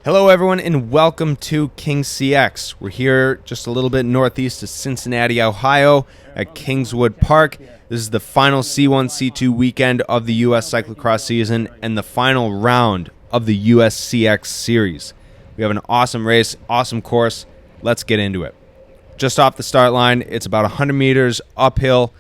Hello everyone and welcome to King CX. We're here just a little bit northeast of Cincinnati, Ohio at Kingswood Park. This is the final C1, C2 weekend of the US cyclocross season and the final round of the US CX series. We have an awesome race, awesome course. Let's get into it. Just off the start line, it's about 100 meters uphill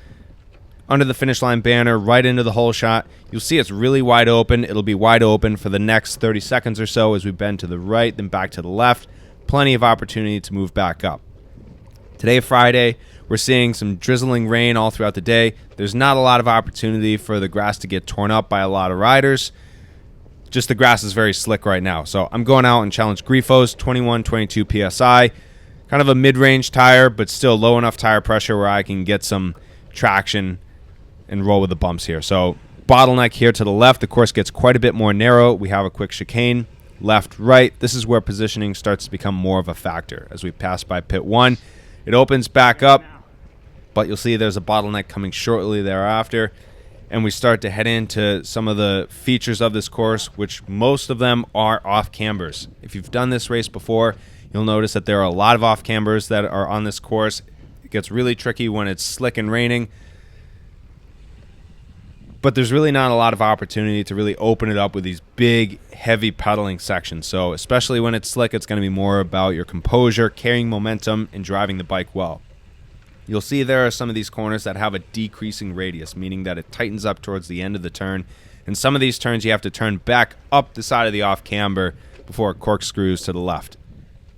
under the finish line banner, right into the hole shot. You'll see it's really wide open. It'll be wide open for the next 30 seconds or so as we bend to the right, then back to the left. Plenty of opportunity to move back up. Today, Friday, we're seeing some drizzling rain all throughout the day. There's not a lot of opportunity for the grass to get torn up by a lot of riders. Just the grass is very slick right now. So I'm going out and challenge Grifos, 21, 22 PSI. Kind of a mid-range tire, but still low enough tire pressure where I can get some traction and roll with the bumps here. So bottleneck here to the left. The course gets quite a bit more narrow. We have a quick chicane, left, right. This is where positioning starts to become more of a factor. As we pass by pit 1, it opens back up, but you'll see there's a bottleneck coming shortly thereafter. And we start to head into some of the features of this course, which most of them are off cambers. If you've done this race before, you'll notice that there are a lot of off cambers that are on this course. It gets really tricky when it's slick and raining. But there's really not a lot of opportunity to really open it up with these big, heavy pedaling sections. So especially when it's slick, it's going to be more about your composure, carrying momentum, and driving the bike well. You'll see there are some of these corners that have a decreasing radius, meaning that it tightens up towards the end of the turn. And some of these turns you have to turn back up the side of the off camber before it corkscrews to the left.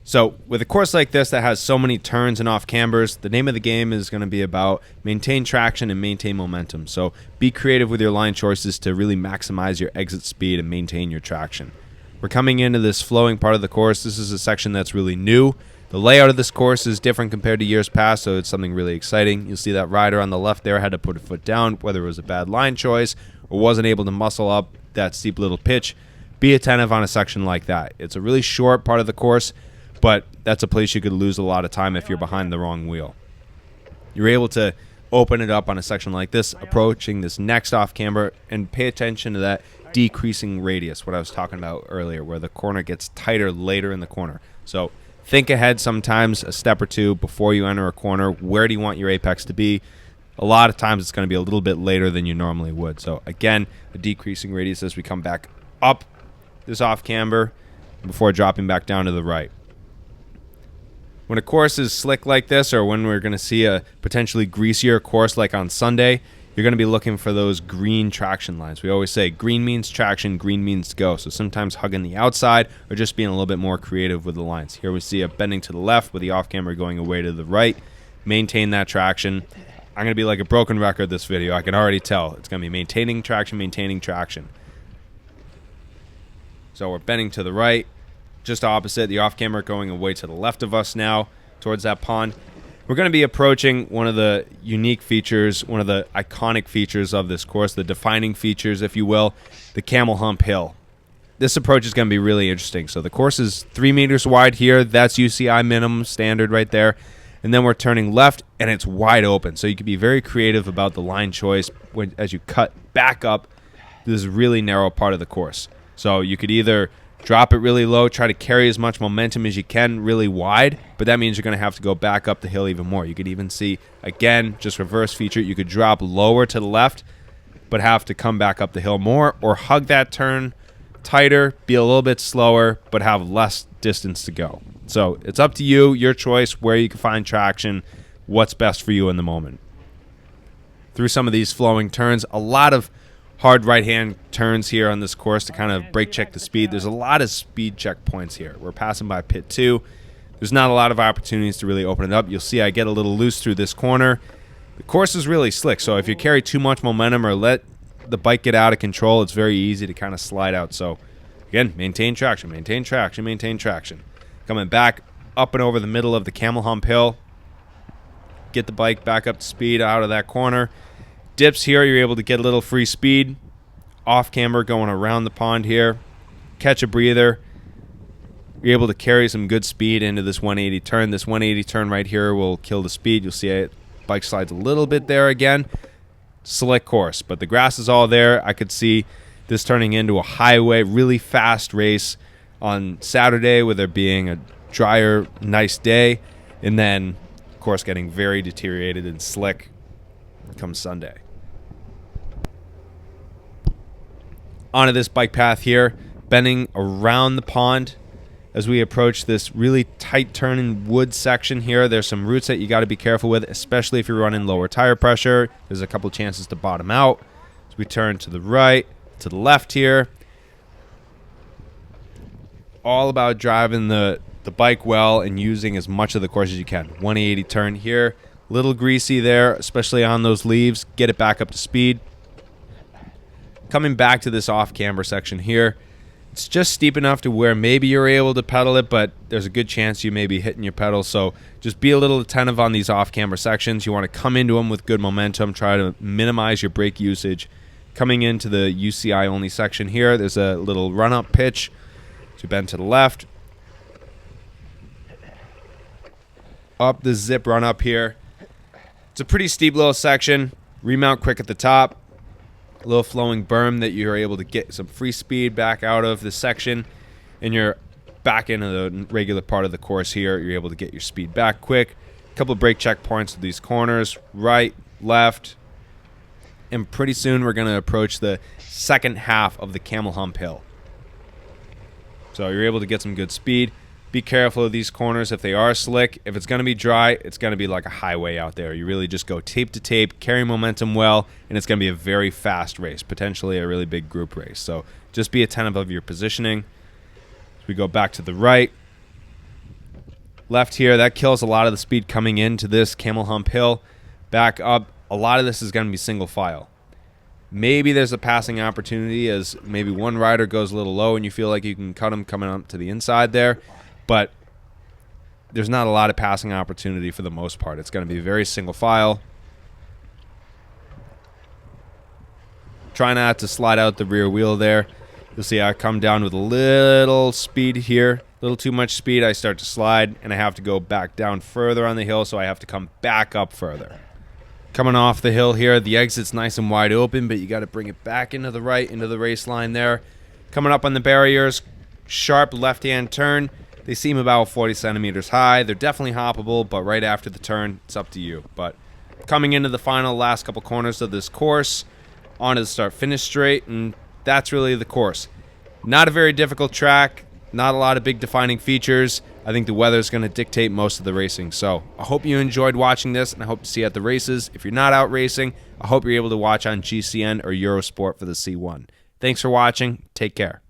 So with a course like this that has so many turns and off cambers, the name of the game is going to be about maintain traction and maintain momentum. So be creative with your line choices to really maximize your exit speed and maintain your traction. We're coming into this flowing part of the course. This is a section that's really new. The layout of this course is different compared to years past, so it's something really exciting. You'll see that rider on the left there had to put a foot down, whether it was a bad line choice or wasn't able to muscle up that steep little pitch. Be attentive on a section like that. It's a really short part of the course, but that's a place you could lose a lot of time if you're behind the wrong wheel. You're able to open it up on a section like this, approaching this next off camber, and pay attention to that decreasing radius, what I was talking about earlier, where the corner gets tighter later in the corner. So think ahead sometimes a step or two before you enter a corner. Where do you want your apex to be? A lot of times it's going to be a little bit later than you normally would. So again, a decreasing radius as we come back up this off camber before dropping back down to the right. When a course is slick like this, or when we're going to see a potentially greasier course like on Sunday, you're going to be looking for those green traction lines. We always say green means traction, green means go. So sometimes hugging the outside or just being a little bit more creative with the lines. Here we see a bending to the left with the off camber going away to the right. Maintain that traction. I'm going to be like a broken record this video. I can already tell. It's going to be maintaining traction, maintaining traction. So we're bending to the right. Just opposite, the off camber going away to the left of us now towards that pond. We're going to be approaching one of the unique features, one of the iconic features of this course, the defining features, if you will, the Camel Hump Hill. This approach is going to be really interesting. So the course is 3 meters wide here. That's UCI minimum standard right there. And then we're turning left, and it's wide open. So you can be very creative about the line choice as you cut back up this really narrow part of the course. So you could either drop it really low, try to carry as much momentum as you can really wide, but that means you're going to have to go back up the hill even more. You could even see, again, just reverse feature. You could drop lower to the left, but have to come back up the hill more, or hug that turn tighter, be a little bit slower, but have less distance to go. So it's up to you, your choice, where you can find traction, what's best for you in the moment. Through some of these flowing turns, a lot of hard right-hand turns here on this course to kind of brake check the speed. There's a lot of speed checkpoints here. We're passing by pit 2. There's not a lot of opportunities to really open it up. You'll see I get a little loose through this corner. The course is really slick, so if you carry too much momentum or let the bike get out of control, it's very easy to kind of slide out. So again, maintain traction, maintain traction, maintain traction. Coming back up and over the middle of the Camel Hump Hill. Get the bike back up to speed out of that corner. Dips here, you're able to get a little free speed. Off camber going around the pond here. Catch a breather. You're able to carry some good speed into this 180 turn. This 180 turn right here will kill the speed. You'll see it. Bike slides a little bit there again. Slick course, but the grass is all there. I could see this turning into a highway, really fast race. on Saturday with there being a drier, nice day, and then, of course, getting very deteriorated and slick come Sunday. Onto this bike path here, bending around the pond as we approach this really tight turning wood section here. There's some roots that you got to be careful with, especially if you're running lower tire pressure. There's a couple chances to bottom out. As we turn to the right, to the left here. All about driving the bike well and using as much of the course as you can. 180 turn here. Little greasy there, especially on those leaves. Get it back up to speed. Coming back to this off-camber section here, it's just steep enough to where maybe you're able to pedal it, but there's a good chance you may be hitting your pedal. So just be a little attentive on these off-camber sections. You want to come into them with good momentum. Try to minimize your brake usage. Coming into the UCI-only section here, there's a little run-up pitch. So bend to the left. Up the zip run-up here. It's a pretty steep little section. Remount quick at the top. A little flowing berm that you're able to get some free speed back out of the section, and you're back into the regular part of the course here. You're able to get your speed back quick. A couple of brake checkpoints with these corners, right, left, and pretty soon we're going to approach the second half of the Camel Hump Hill. So you're able to get some good speed. Be careful of these corners if they are slick. If it's going to be dry, it's going to be like a highway out there. You really just go tape to tape, carry momentum well, and it's going to be a very fast race, potentially a really big group race. So just be attentive of your positioning. As we go back to the right. Left here, that kills a lot of the speed coming into this Camel Hump Hill. Back up, a lot of this is going to be single file. Maybe there's a passing opportunity as maybe one rider goes a little low and you feel like you can cut him coming up to the inside there. But there's not a lot of passing opportunity for the most part. It's going to be very single file. Try not to slide out the rear wheel there. You'll see I come down with a little speed here. A little too much speed. I start to slide, and I have to go back down further on the hill, so I have to come back up further. Coming off the hill here, the exit's nice and wide open, but you got to bring it back into the right, into the race line there. Coming up on the barriers, sharp left-hand turn. They seem about 40 centimeters high. They're definitely hoppable, but right after the turn, it's up to you. But coming into the final last couple corners of this course, onto the start-finish straight, and that's really the course. Not a very difficult track, not a lot of big defining features. I think the weather is going to dictate most of the racing. So I hope you enjoyed watching this, and I hope to see you at the races. If you're not out racing, I hope you're able to watch on GCN or Eurosport for the C1. Thanks for watching. Take care.